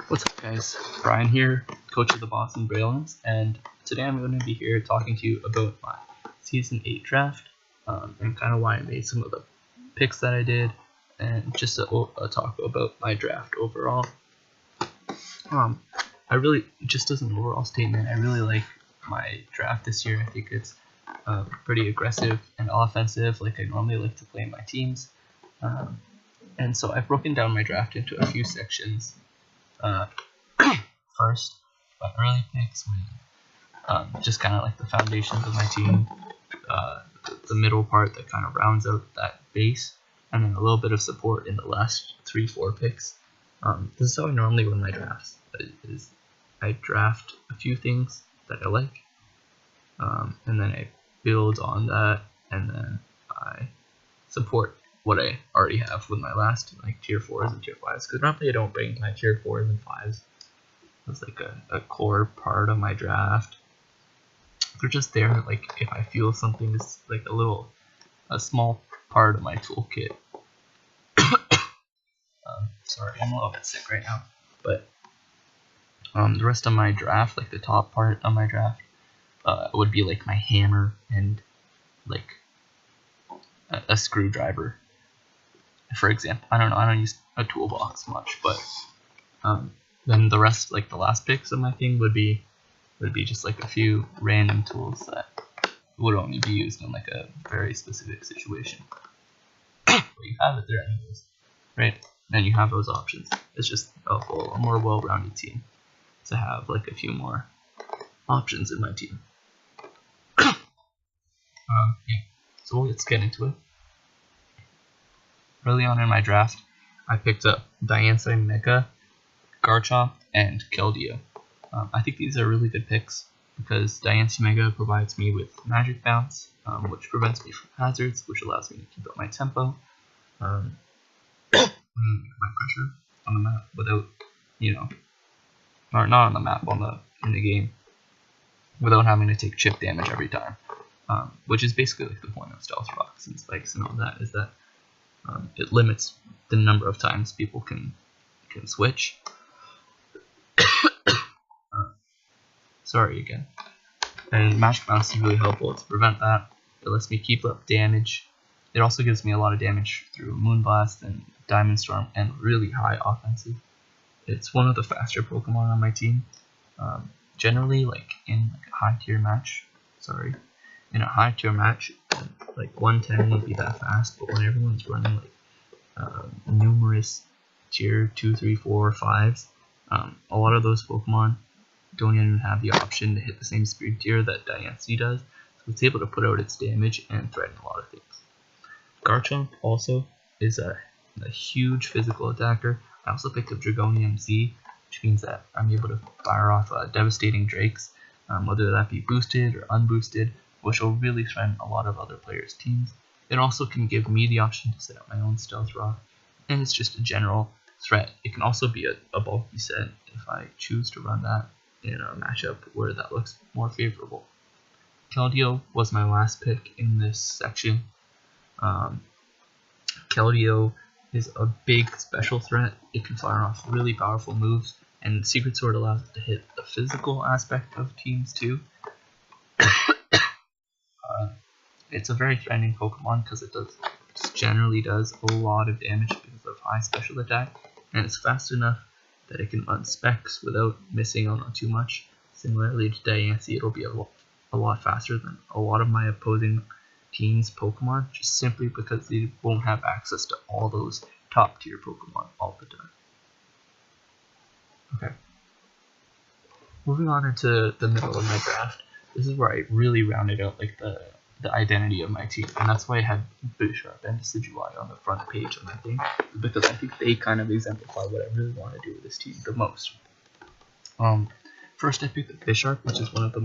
What's up, guys? Brian here, coach of the Boston Brelooms, and today I'm going to be here talking to you about my Season 8 draft, and kind of why I made some of the picks that I did, and just a talk about my draft overall. I really, just as an overall statement, I really like my draft this year. I think it's pretty aggressive and offensive, like I normally like to play my teams. And so I've broken down my draft into a few sections. First, my early picks, just kind of like the foundations of my team, the middle part that kind of rounds out that base, and then a little bit of support in the last 3-4 picks. This is how I normally run my drafts. I draft a few things that I like, and then I build on that, and then I support what I already have with my last like tier 4s and tier 5s, because normally I don't bring my tier 4s and 5s as like a core part of my draft. They're just there like if I feel something is like a small part of my toolkit. Sorry, I'm a little bit sick right now, but the rest of my draft, like the top part of my draft, would be like my hammer and like a screwdriver. For example, I don't use a toolbox much, but then the rest, like the last picks of my thing, would be just like a few random tools that would only be used in like a very specific situation. But you have it there anyways, right? Then you have those options. It's just a more well-rounded team to have like a few more options in my team. Yeah. So let's get into it. Early on in my draft, I picked up Diancie Mega, Garchomp, and Keldeo. I think these are really good picks because Diancie Mega provides me with Magic Bounce, which prevents me from hazards, which allows me to keep up my tempo, my pressure on the map without, or not on the map, in the game, without having to take chip damage every time, which is basically like the point of Stealth Rocks and Spikes and all that, is that it limits the number of times people can switch. Sorry again. And Magic Bounce is really helpful to prevent that. It lets me keep up damage. It also gives me a lot of damage through Moonblast and Diamond Storm and really high offensive. It's one of the faster Pokemon on my team. Generally, like in like a high tier match, like 110 would be that fast, but when everyone's running like numerous tier 2, 3, 4, 5s, a lot of those Pokemon don't even have the option to hit the same speed tier that Diancie does, so it's able to put out its damage and threaten a lot of things. Garchomp also is a huge physical attacker. I also picked up Dragonium Z, which means that I'm able to fire off devastating Drakes, whether that be boosted or unboosted, which will really threaten a lot of other players' teams. It also can give me the option to set up my own Stealth Rock, and it's just a general threat. It can also be a bulky set if I choose to run that in a matchup where that looks more favorable. Keldeo was my last pick in this section. Keldeo is a big special threat. It can fire off really powerful moves, and Secret Sword allows it to hit the physical aspect of teams too. It's a very threatening Pokemon because it generally does a lot of damage because of high special attack, and it's fast enough that it can run specs without missing on too much. Similarly to Diancie, it'll be a lot faster than a lot of my opposing team's Pokemon, just simply because they won't have access to all those top tier Pokemon all the time. Okay. Moving on into the middle of my draft, this is where I really rounded out like the identity of my team, and that's why I had Bisharp and Decidueye on the front page of my thing, because I think they kind of exemplify what I really want to do with this team the most. First I picked the Bisharp, which is one of the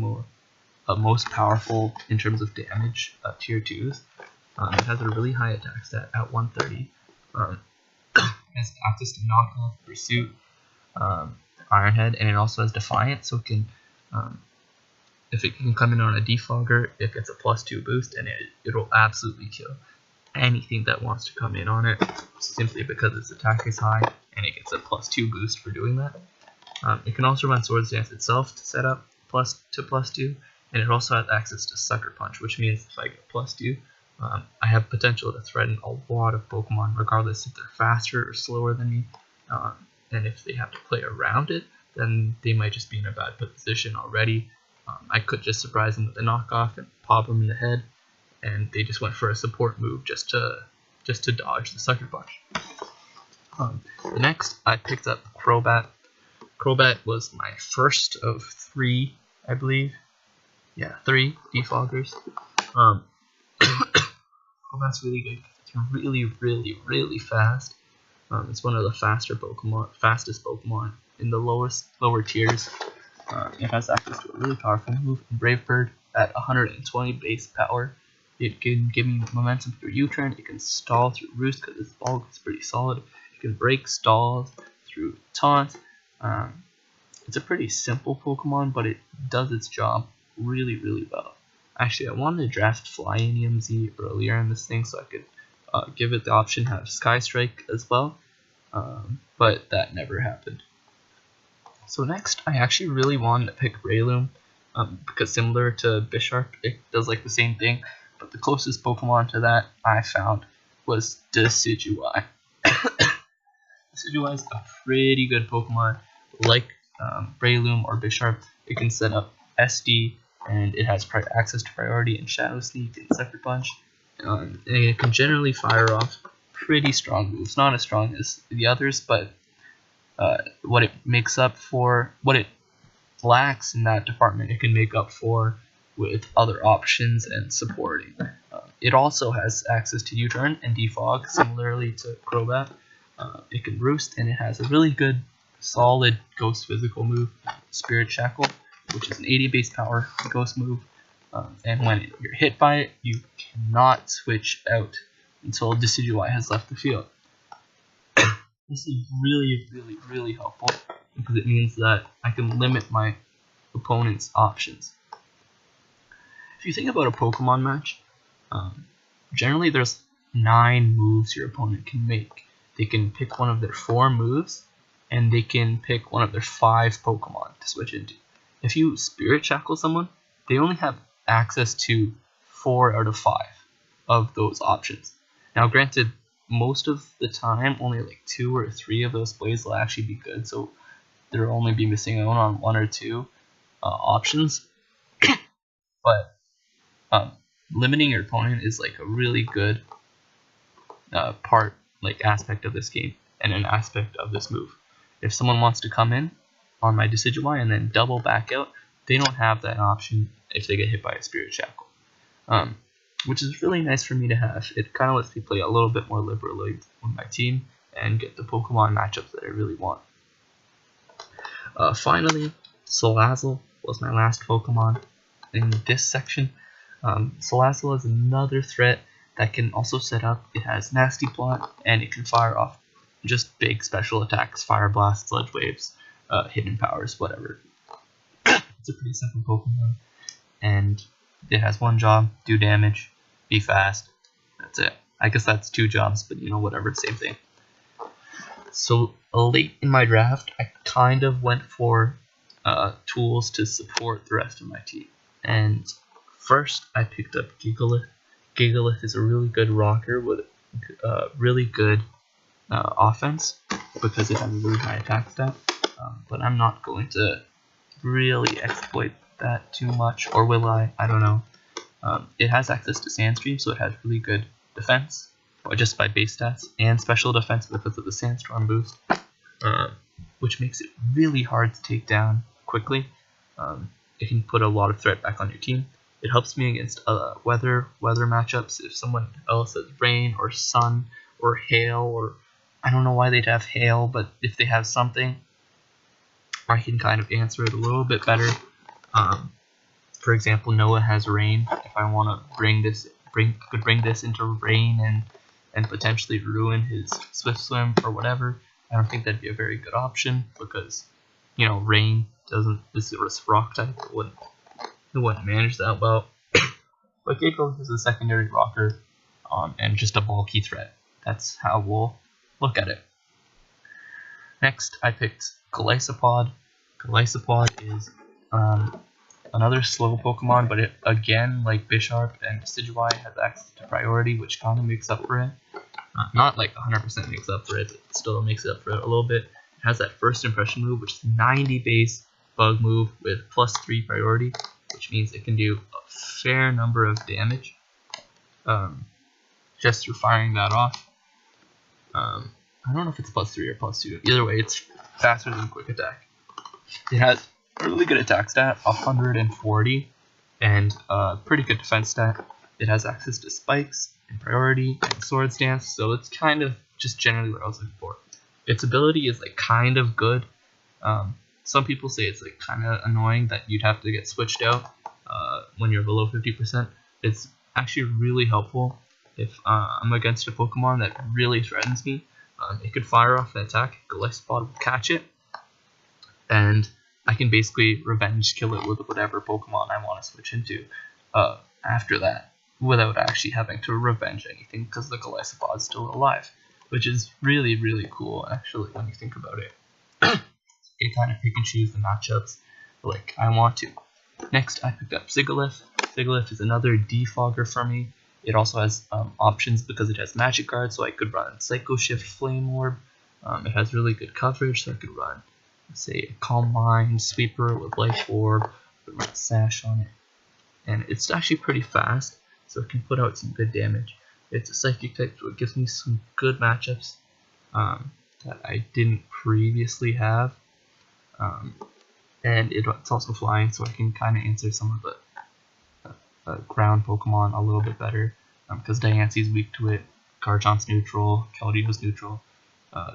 most powerful in terms of damage tier 2s. It has a really high attack stat at 130. It has access to Knockoff, Pursuit, Ironhead, and it also has Defiant, so it can if it can come in on a Defogger, it gets a +2 boost, and it'll absolutely kill anything that wants to come in on it, simply because its attack is high, and it gets a +2 boost for doing that. It can also run Swords Dance itself to set up +2, and it also has access to Sucker Punch, which means if I get +2, I have potential to threaten a lot of Pokemon, regardless if they're faster or slower than me. And if they have to play around it, then they might just be in a bad position already. I could just surprise them with a knockoff and pop them in the head, and they just went for a support move just to dodge the Sucker Punch. Next, I picked up Crobat. Crobat was my first of 3, I believe. Yeah, 3 defoggers. Crobat's really good. It's really fast. It's one of the fastest Pokemon in the lower tiers. It has access to a really powerful move, Brave Bird, at 120 base power. It can give me momentum through U-turn. It can stall through Roost because its bulk is pretty solid. It can break stalls through Taunt. It's a pretty simple Pokemon, but it does its job really well. Actually, I wanted to draft Flying EMZ earlier in this thing so I could give it the option to have Sky Strike as well, but that never happened. So next, I actually really wanted to pick Breloom, because similar to Bisharp, it does like the same thing, but the closest Pokemon to that I found was Decidueye. Decidueye is a pretty good Pokemon. Like Breloom or Bisharp, it can set up SD, and it has access to Priority and Shadow Sneak and Sucker Punch. And it can generally fire off pretty strong moves, not as strong as the others, but what it lacks in that department, it can make up for with other options and supporting. It also has access to U-turn and defog, similarly to Crobat. It can Roost, and it has a really good, solid Ghost physical move, Spirit Shackle, which is an 80 base power Ghost move. And when you're hit by it, you cannot switch out until Decidueye has left the field. This is really helpful because it means that I can limit my opponent's options. If you think about a Pokemon match, generally there's 9 moves your opponent can make. They can pick one of their 4 moves, and they can pick one of their 5 Pokemon to switch into. If you Spirit Shackle someone, they only have access to 4 out of 5 of those options. Now granted, most of the time only like 2 or 3 of those plays will actually be good, so they'll only be missing out on 1 or 2 options. But limiting your opponent is like a really good aspect of this game and an aspect of this move. If someone wants to come in on my Decidueye and then double back out, they don't have that option if they get hit by a Spirit Shackle, which is really nice for me to have. It kind of lets me play a little bit more liberally with my team and get the Pokemon matchups that I really want. Finally, Salazzle was my last Pokemon in this section. Salazzle is another threat that can also set up. It has Nasty Plot, and it can fire off just big special attacks, Fire Blast, Sludge Waves, Hidden Powers, whatever. It's a pretty simple Pokemon, and it has one job: do damage, be fast. That's it. I guess that's 2 jobs, but whatever, same thing. So late in my draft, I kind of went for tools to support the rest of my team. And first, I picked up Gigalith. Gigalith is a really good rocker with really good offense because it has a really high attack stat. But I'm not going to really exploit that too much, or will I? I don't know. It has access to Sandstream, so it has really good defense, or just by base stats, and special defense because of the Sandstorm boost, which makes it really hard to take down quickly. It can put a lot of threat back on your team. It helps me against weather matchups. If someone else has rain or sun or hail, or I don't know why they'd have hail, but if they have something, I can kind of answer it a little bit better. For example, Noah has rain. If I want to bring this into rain and potentially ruin his Swift Swim or whatever, I don't think that'd be a very good option because rain this is rock type. It wouldn't manage that well. But Gigalith is a secondary rocker, and just a bulky threat. That's how we'll look at it. Next, I picked Golisopod. Golisopod is another slow Pokemon, but it, again, like Bisharp and Decidueye, has access to priority, which kind of makes up for it. Not like 100% makes up for it, but still makes it up for it a little bit. It has that first impression move, which is 90 base bug move with +3 priority, which means it can do a fair number of damage just through firing that off. I don't know if it's +3 or +2. Either way, it's faster than Quick Attack. It has a really good attack stat, 140, and a pretty good defense stat. It has access to spikes and priority and sword stance, so it's kind of just generally what I was looking for. Its ability is like kind of good. Some people say it's like kind of annoying that you'd have to get switched out when you're below 50%. It's actually really helpful if I'm against a Pokemon that really threatens me. It could fire off an attack, Golisopod will catch it, and I can basically revenge kill it with whatever Pokemon I want to switch into after that, without actually having to revenge anything, because the Golisopod is still alive, which is really, really cool, actually, when you think about it. You kind of pick and choose the matchups like I want to. Next, I picked up Sigilyph. Sigilyph is another defogger for me. It also has options because it has Magic Guard, so I could run Psycho Shift Flame Orb. It has really good coverage, so I could run, say, Calm Mind, Sweeper with Life Orb, I could run Sash on it. And it's actually pretty fast, so it can put out some good damage. It's a Psychic type, so it gives me some good matchups that I didn't previously have. And it's also flying, so I can kind of answer some of the ground Pokemon a little bit better, because Diancie's weak to it, Garchomp's neutral, Keldeo's neutral,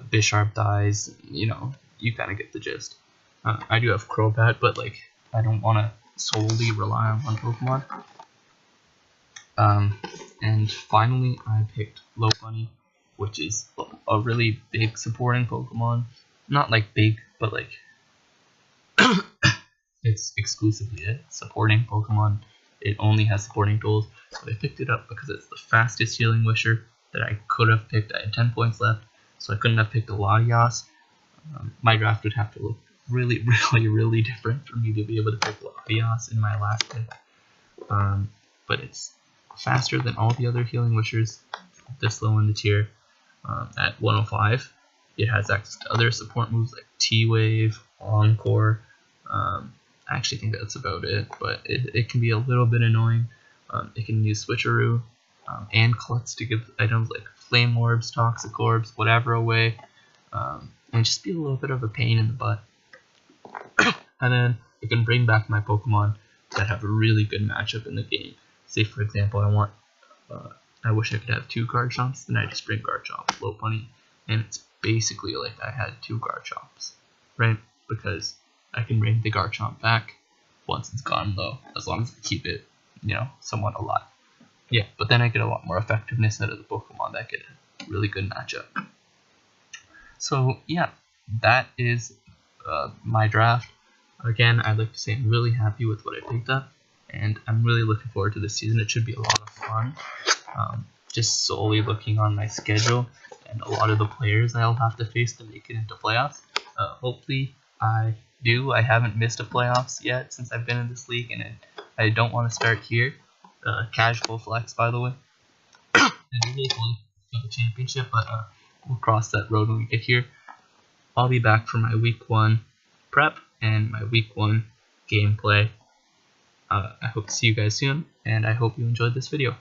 Bisharp dies, you know, you kind of get the gist. I do have Crobat, but like I don't want to solely rely on one Pokemon. And finally I picked Lopunny, which is a really big supporting Pokemon. Not like big, but like it's exclusively a supporting Pokemon. It only has supporting tools, but I picked it up because it's the fastest Healing Wisher that I could have picked. I had 10 points left, so I couldn't have picked a Latias. My draft would have to look really, really, really different for me to be able to pick Latias in my last pick. But it's faster than all the other Healing Wishers this low in the tier. At 105, it has access to other support moves like T-Wave, Encore. I actually think that's about it, but it can be a little bit annoying. It can use Switcheroo and Klutz to give items like Flame Orbs, Toxic Orbs, whatever away, and just be a little bit of a pain in the butt. And then it can bring back my Pokemon that have a really good matchup in the game. Say, for example, I wish I could have 2 Garchomps, then I just bring Garchomp, Lopunny, and it's basically like I had 2 Garchomps, right? Because I can bring the Garchomp back once it's gone low, as long as I keep it, you know, somewhat alive. Yeah, but then I get a lot more effectiveness out of the Pokemon that get a really good matchup. So yeah, that is my draft. Again, I'd like to say I'm really happy with what I picked up, and I'm really looking forward to this season. It should be a lot of fun. Just solely looking on my schedule and a lot of the players I'll have to face to make it into playoffs. Hopefully I do. I haven't missed a playoffs yet since I've been in this league, and I don't want to start here. Casual flex, by the way. I do really want to get a championship, but we'll cross that road when we get here. I'll be back for my week 1 prep and my week 1 gameplay. I hope to see you guys soon, and I hope you enjoyed this video.